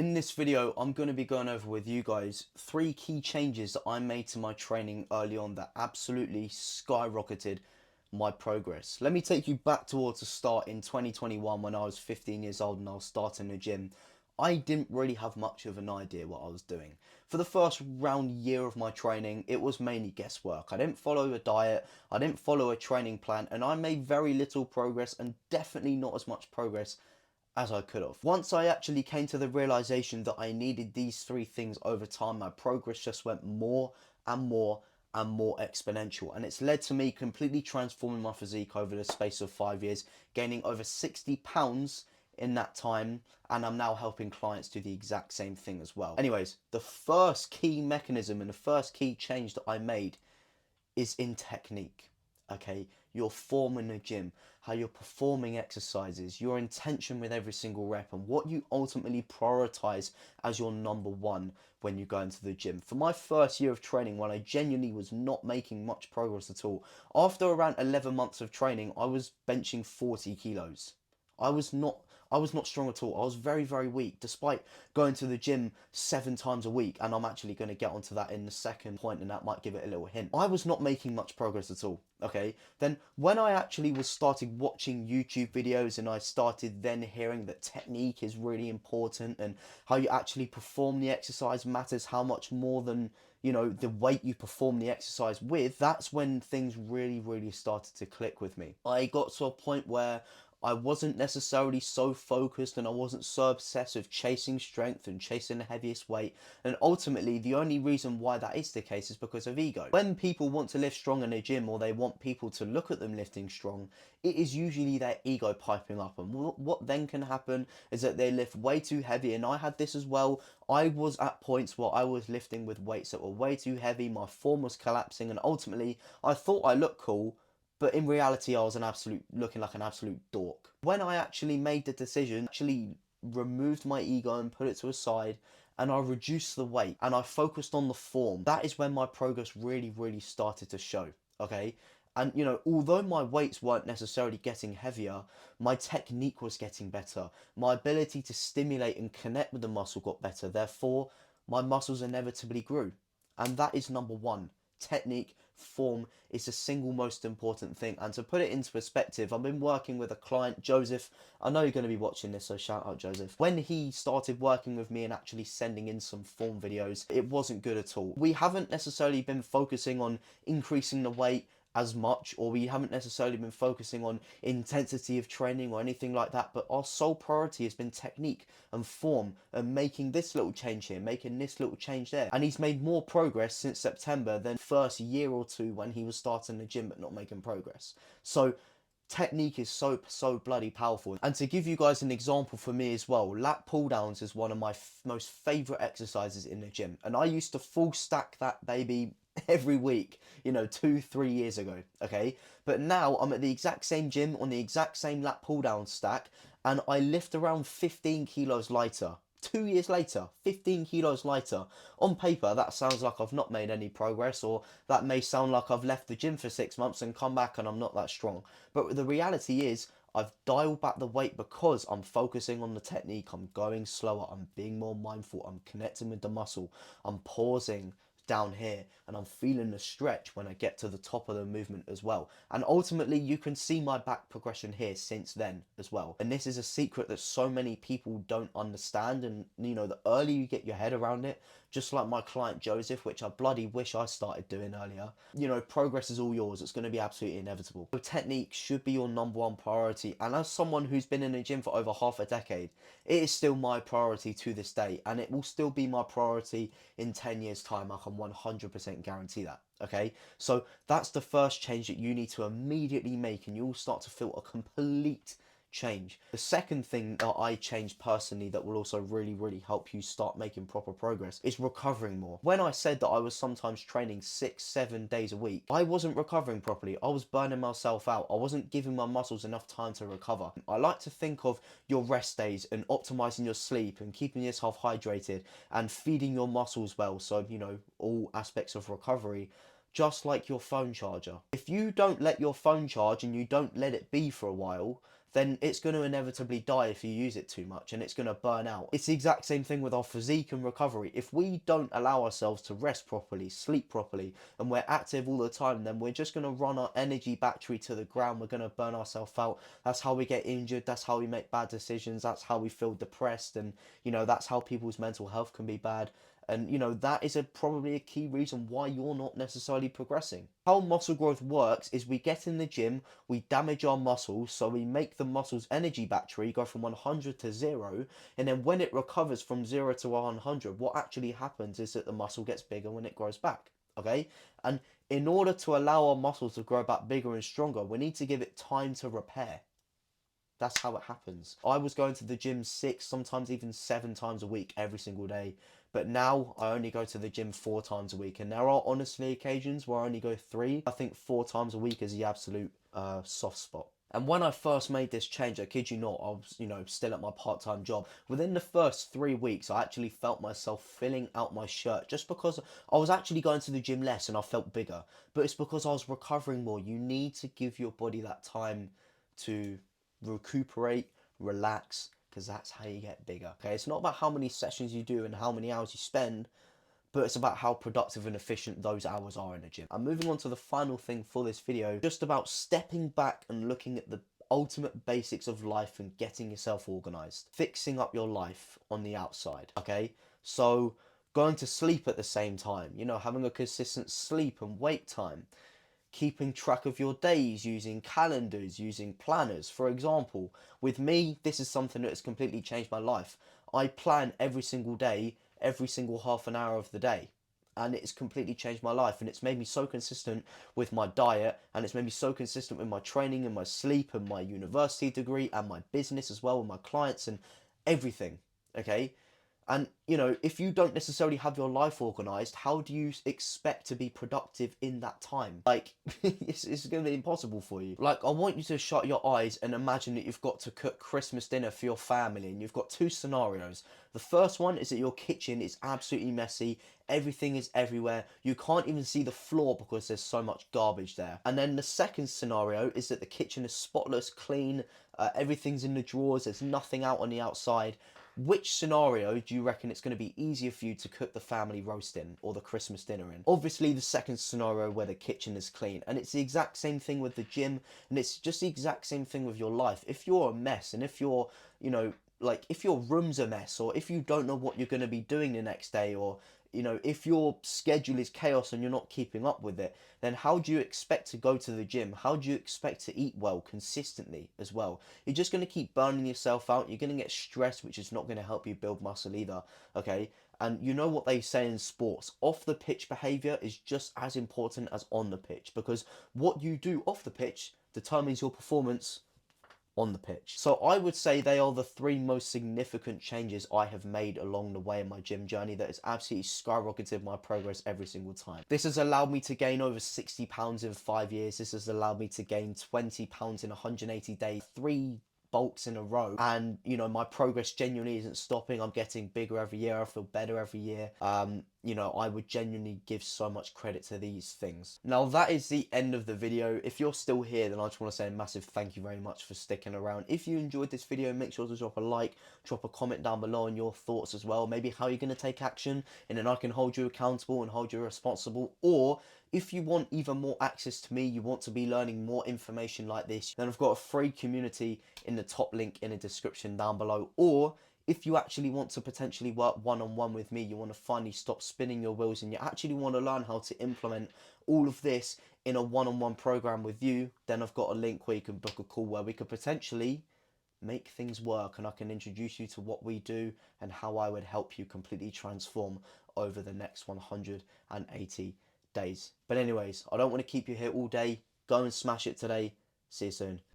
In this video, I'm going to be going over with you guys 3 key changes that I made to my training early on that absolutely skyrocketed my progress. Let me take you back towards the start in 2021 when I was 15 years old and I was starting the gym. I didn't really have much of an idea what I was doing. For the first round year of my training, it was mainly guesswork. I didn't follow a diet, I didn't follow a training plan, and I made very little progress and definitely not as much progress as I could have. Once I actually came to the realization that I needed these 3 things over time, my progress just went more and more and more exponential, and it's led to me completely transforming my physique over the space of 5 years, gaining over 60 pounds in that time, and I'm now helping clients do the exact same thing as well. Anyways, the first key mechanism and the first key change that I made is in technique. Okay, your form in the gym, how you're performing exercises, your intention with every single rep, and what you ultimately prioritize as your number one when you go into the gym. For my first year of training, when I genuinely was not making much progress at all, after around 11 months of training, I was benching 40 kilos. I was not I was not strong at all. I was very, very weak, despite going to the gym 7 times a week, and I'm actually going to get onto that in the second point, and that might give it a little hint. I was not making much progress at all, okay? Then when I actually was started watching YouTube videos and I started then hearing that technique is really important and how you actually perform the exercise matters how much more than, you know, the weight you perform the exercise with, that's when things really started to click with me. I got to a point where I wasn't necessarily so focused and I wasn't so obsessed with chasing strength and chasing the heaviest weight, and ultimately the only reason why that is the case is because of ego. When people want to lift strong in a gym, or they want people to look at them lifting strong, it is usually their ego piping up, and what then can happen is that they lift way too heavy, and I had this as well. I was at points where I was lifting with weights that were way too heavy, my form was collapsing, and ultimately I thought I looked cool, but in reality I was looking like an absolute dork. When I actually made the decision, actually removed my ego and put it to a side, and I reduced the weight and I focused on the form, that is when my progress really started to show, okay? And you know, although my weights weren't necessarily getting heavier, my technique was getting better. My ability to stimulate and connect with the muscle got better. Therefore, my muscles inevitably grew. And that is number one. Technique, form is the single most important thing. And to put it into perspective, I've been working with a client, Joseph. I know you're going to be watching this, so shout out Joseph. When he started working with me and actually sending in some form videos, it wasn't good at all. We haven't necessarily been focusing on increasing the weight as much, or we haven't necessarily been focusing on intensity of training or anything like that, but our sole priority has been technique and form and making this little change here, making this little change there. And he's made more progress since September than first year or two when he was starting the gym but not making progress. So technique is so bloody powerful. And to give you guys an example for me as well, lat pull downs is one of my most favorite exercises in the gym, and I used to full stack that baby every week, you know, 2-3 years ago, okay? But now I'm at the exact same gym on the exact same lat pull down stack, and I lift around 15 kilos lighter. 2 years later, 15 kilos lighter. On paper, that sounds like I've not made any progress, or that may sound like I've left the gym for 6 months and come back and I'm not that strong. But the reality is, I've dialed back the weight because I'm focusing on the technique, I'm going slower, I'm being more mindful, I'm connecting with the muscle, I'm pausing down here, and I'm feeling the stretch when I get to the top of the movement as well. And ultimately you can see my back progression here since then as well. And this is a secret that so many people don't understand, and you know, the earlier you get your head around it, just like my client Joseph, which I bloody wish I started doing earlier, you know, progress is all yours. It's going to be absolutely inevitable. So technique should be your number one priority, and as someone who's been in the gym for over half a decade, it is still my priority to this day, and it will still be my priority in 10 years time. I can 100% guarantee that. Okay, so that's the first change that you need to immediately make, and you'll start to feel a complete change. The second thing that I changed personally that will also really help you start making proper progress is recovering more. When I said that I was sometimes training 6-7 days a week, I wasn't recovering properly. I was burning myself out. I wasn't giving my muscles enough time to recover. I like to think of your rest days and optimizing your sleep and keeping yourself hydrated and feeding your muscles well, so you know, all aspects of recovery, just like your phone charger. If you don't let your phone charge and you don't let it be for a while, then it's going to inevitably die if you use it too much, and it's going to burn out. It's the exact same thing with our physique and recovery. If we don't allow ourselves to rest properly, sleep properly, and we're active all the time, then we're just going to run our energy battery to the ground. We're going to burn ourselves out. That's how we get injured. That's how we make bad decisions. That's how we feel depressed. And, that's how people's mental health can be bad. And that is probably a key reason why you're not necessarily progressing. How muscle growth works is we get in the gym, we damage our muscles, so we make the muscle's energy battery go from 100 to 0, and then when it recovers from 0 to 100, what actually happens is that the muscle gets bigger when it grows back. Okay? And in order to allow our muscles to grow back bigger and stronger, we need to give it time to repair. That's how it happens. I was going to the gym 6, sometimes even 7 times a week every single day. But now I only go to the gym 4 times a week. And there are honestly occasions where I only go 3. I think 4 times a week is the absolute soft spot. And when I first made this change, I kid you not, I was, still at my part-time job. Within the first 3 weeks, I actually felt myself filling out my shirt just because I was actually going to the gym less and I felt bigger. But it's because I was recovering more. You need to give your body that time to recuperate, relax, because that's how you get bigger. Okay, it's not about how many sessions you do and how many hours you spend, but it's about how productive and efficient those hours are in the gym. I'm moving on to the final thing for this video, just about stepping back and looking at the ultimate basics of life and getting yourself organized, fixing up your life on the outside. Okay, so going to sleep at the same time, having a consistent sleep and wake time, keeping track of your days using calendars, using planners. For example, with me, this is something that has completely changed my life. I plan every single day, every single half an hour of the day. And it's completely changed my life, and it's made me so consistent with my diet, and it's made me so consistent with my training and my sleep and my university degree and my business as well, with my clients and everything. Okay, and if you don't necessarily have your life organized, how do you expect to be productive in that time? Like, it's going to be impossible for you. Like, I want you to shut your eyes and imagine that you've got to cook Christmas dinner for your family, and you've got 2 scenarios. The first one is that your kitchen is absolutely messy. Everything is everywhere. You can't even see the floor because there's so much garbage there. And then the second scenario is that the kitchen is spotless, clean, everything's in the drawers, there's nothing out on the outside. Which scenario do you reckon it's going to be easier for you to cook the family roast in or the Christmas dinner in? Obviously the second scenario where the kitchen is clean, and it's the exact same thing with the gym, and it's just the exact same thing with your life. If you're a mess, and if you're, like if your room's a mess, or if you don't know what you're going to be doing the next day, or if your schedule is chaos and you're not keeping up with it, then how do you expect to go to the gym? How do you expect to eat well consistently as well? You're just going to keep burning yourself out. You're going to get stressed, which is not going to help you build muscle either. Okay. And you know what they say in sports, off the pitch behavior is just as important as on the pitch, because what you do off the pitch determines your performance on the pitch. So I would say they are the 3 most significant changes I have made along the way in my gym journey that has absolutely skyrocketed my progress every single time. This has allowed me to gain over 60 pounds in 5 years. This has allowed me to gain 20 pounds in 180 days, 3 bulks in a row, and my progress genuinely isn't stopping. I'm getting bigger every year. I feel better every year. I would genuinely give so much credit to these things. Now that is the end of the video. If you're still here, then I just want to say a massive thank you very much for sticking around. If you enjoyed this video, make sure to drop a like, drop a comment down below on your thoughts as well, maybe how you're going to take action, and then I can hold you accountable and hold you responsible. Or if you want even more access to me, you want to be learning more information like this, then I've got a free community in the top link in the description down below. Or if you actually want to potentially work one-on-one with me, you want to finally stop spinning your wheels, and you actually want to learn how to implement all of this in a one-on-one program with you, then I've got a link where you can book a call where we could potentially make things work, and I can introduce you to what we do and how I would help you completely transform over the next 180 days. But anyways, I don't want to keep you here all day. Go and smash it today. See you soon.